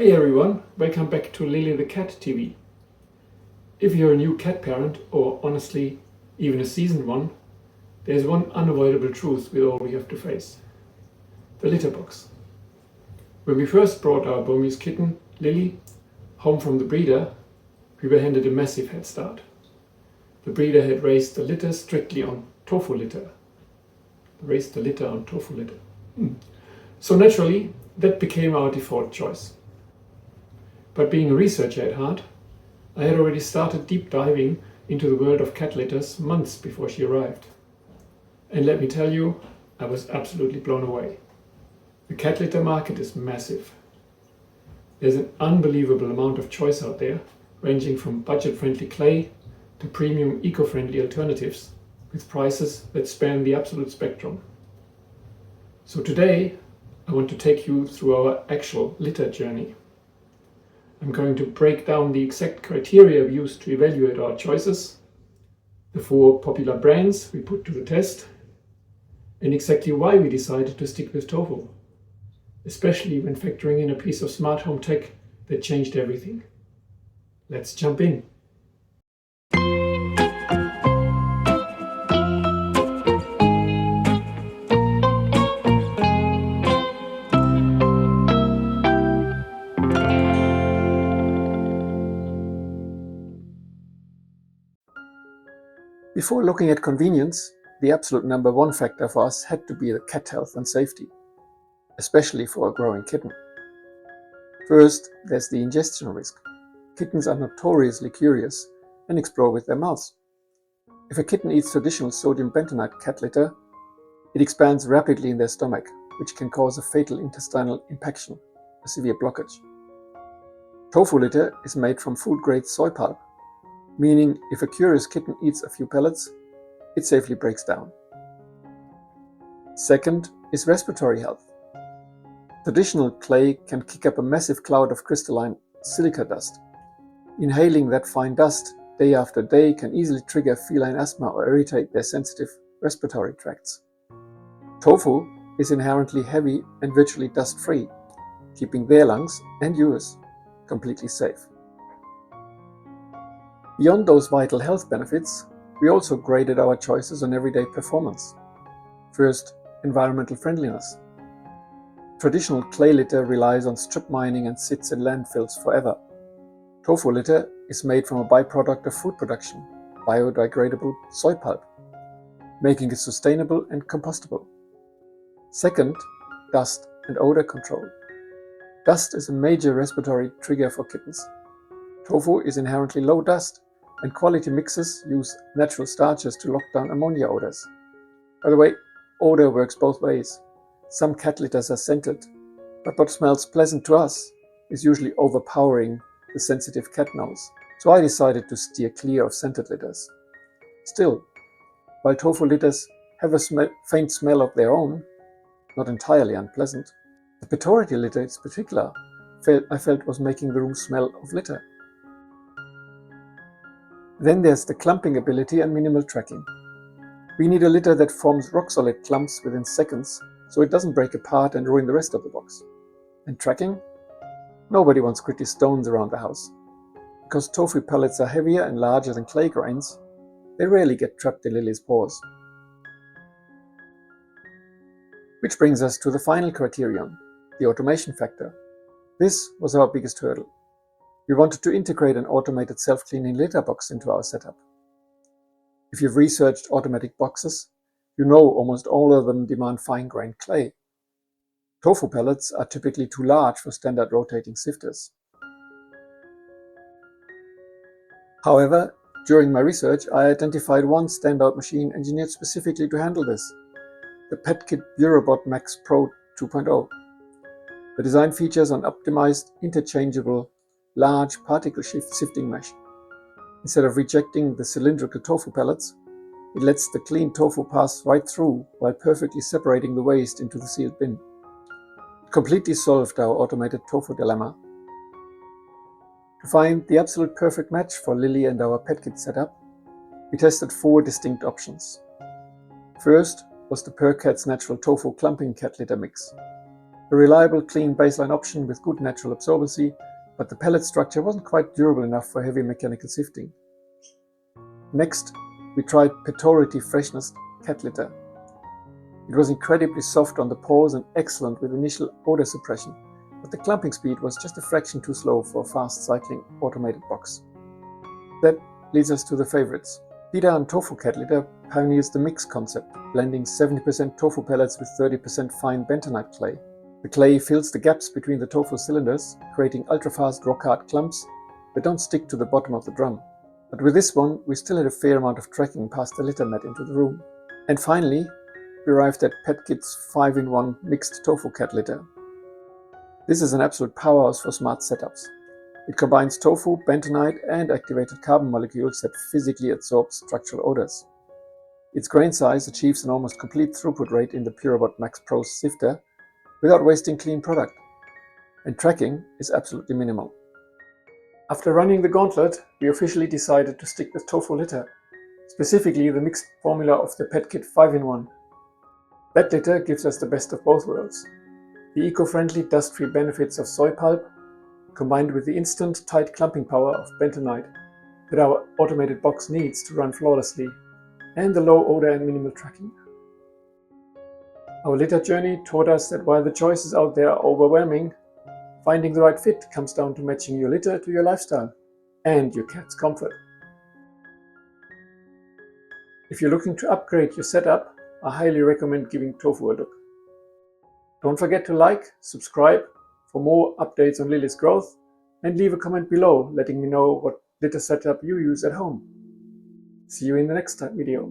Hey everyone, welcome back to Lily the Cat TV. If you're a new cat parent, or honestly, even a seasoned one, there's one unavoidable truth we all have to face. The litter box. When we first brought our Burmese kitten, Lily, home from the breeder, we were handed a massive head start. The breeder had raised the litter strictly on tofu litter. So naturally, that became our default choice. But being a researcher at heart, I had already started deep diving into the world of cat litters months before she arrived. And let me tell you, I was absolutely blown away. The cat litter market is massive. There's an unbelievable amount of choice out there, ranging from budget-friendly clay to premium eco-friendly alternatives, with prices that span the absolute spectrum. So today, I want to take you through our actual litter journey. I'm going to break down the exact criteria we used to evaluate our choices, the 4 popular brands we put to the test, and exactly why we decided to stick with tofu, especially when factoring in a piece of smart home tech that changed everything. Let's jump in. Before looking at convenience, the absolute number one factor for us had to be the cat health and safety, especially for a growing kitten. First, there's the ingestion risk. Kittens are notoriously curious and explore with their mouths. If a kitten eats traditional sodium bentonite cat litter, it expands rapidly in their stomach, which can cause a fatal intestinal impaction, a severe blockage. Tofu litter is made from food-grade soy pulp, meaning if a curious kitten eats a few pellets, it safely breaks down. Second is respiratory health. Traditional clay can kick up a massive cloud of crystalline silica dust. Inhaling that fine dust day after day can easily trigger feline asthma or irritate their sensitive respiratory tracts. Tofu is inherently heavy and virtually dust-free, keeping their lungs and yours completely safe. Beyond those vital health benefits, we also graded our choices on everyday performance. First, environmental friendliness. Traditional clay litter relies on strip mining and sits in landfills forever. Tofu litter is made from a byproduct of food production, biodegradable soy pulp, making it sustainable and compostable. Second, dust and odor control. Dust is a major respiratory trigger for kittens. Tofu is inherently low dust, and quality mixes use natural starches to lock down ammonia odors. By the way, odor works both ways. Some cat litters are scented, but what smells pleasant to us is usually overpowering the sensitive cat nose. So I decided to steer clear of scented litters. Still, while tofu litters have a faint smell of their own, not entirely unpleasant, the Respiratory litter in particular I felt was making the room smell of litter. Then there's the clumping ability and minimal tracking. We need a litter that forms rock-solid clumps within seconds, so it doesn't break apart and ruin the rest of the box. And tracking? Nobody wants gritty stones around the house. Because tofu pellets are heavier and larger than clay grains, they rarely get trapped in Lily's paws. Which brings us to the final criterion, the automation factor. This was our biggest hurdle. We wanted to integrate an automated self-cleaning litter box into our setup. If you've researched automatic boxes, you know almost all of them demand fine-grained clay. Tofu pellets are typically too large for standard rotating sifters. However, during my research, I identified one standout machine engineered specifically to handle this, the PetKit BureauBot Max Pro 2.0. The design features an optimized, interchangeable, large particle sifting mesh. Instead of rejecting the cylindrical tofu pellets, it lets the clean tofu pass right through while perfectly separating the waste into the sealed bin. It completely solved our automated tofu dilemma. To find the absolute perfect match for Lily and our PetKit setup, we tested 4 distinct options. First was the PerCat's natural tofu clumping cat litter mix. A reliable, clean baseline option with good natural absorbency, but the pellet structure wasn't quite durable enough for heavy mechanical sifting. Next, we tried Petority Freshness cat litter. It was incredibly soft on the pores and excellent with initial odor suppression, but the clumping speed was just a fraction too slow for a fast cycling automated box. That leads us to the favorites. Pita and Tofu cat litter pioneers the mix concept, blending 70% tofu pellets with 30% fine bentonite clay. The clay fills the gaps between the tofu cylinders, creating ultra-fast rock-hard clumps that don't stick to the bottom of the drum. But with this one, we still had a fair amount of trekking past the litter mat into the room. And finally, we arrived at PetKit's 5-in-1 mixed tofu cat litter. This is an absolute powerhouse for smart setups. It combines tofu, bentonite and activated carbon molecules that physically absorb structural odors. Its grain size achieves an almost complete throughput rate in the Purobot Max Pro sifter without wasting clean product. And tracking is absolutely minimal. After running the gauntlet, we officially decided to stick with tofu litter, specifically the mixed formula of the PetKit 5-in-1. That litter gives us the best of both worlds. The eco-friendly, dust-free benefits of soy pulp, combined with the instant, tight clumping power of bentonite that our automated box needs to run flawlessly, and the low odor and minimal tracking. Our litter journey taught us that while the choices out there are overwhelming, finding the right fit comes down to matching your litter to your lifestyle and your cat's comfort. If you're looking to upgrade your setup, I highly recommend giving tofu a look. Don't forget to like, subscribe for more updates on Lily's growth, and leave a comment below letting me know what litter setup you use at home. See you in the next video.